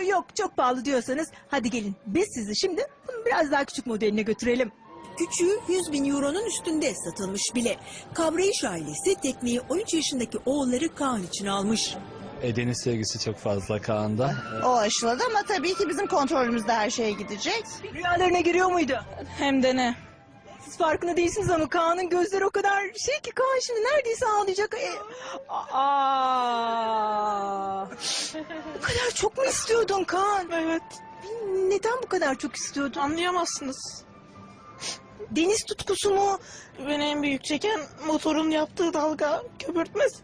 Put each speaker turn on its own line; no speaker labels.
yok çok pahalı diyorsanız hadi gelin biz sizi şimdi bunun biraz daha küçük modeline götürelim.
Küçüğü 100.000 euronun üstünde satılmış bile. Kavrayış ailesi tekneyi 13 yaşındaki oğulları Kaan için almış.
Deniz sevgisi çok fazla Kaan'da.
O aşıladı ama tabii ki bizim kontrolümüzde her şey gidecek.
Rüyalarına giriyor muydu?
Hem de ne?
Siz farkında değilsiniz ama Kaan'ın gözleri o kadar şey ki Kaan şimdi neredeyse ağlayacak. Bu kadar çok mu istiyordun Kaan?
Evet.
Neden bu kadar çok istiyordun?
Anlayamazsınız.
Deniz tutkusu mu?
Beni en büyük çeken motorun yaptığı dalga köpürtmesi.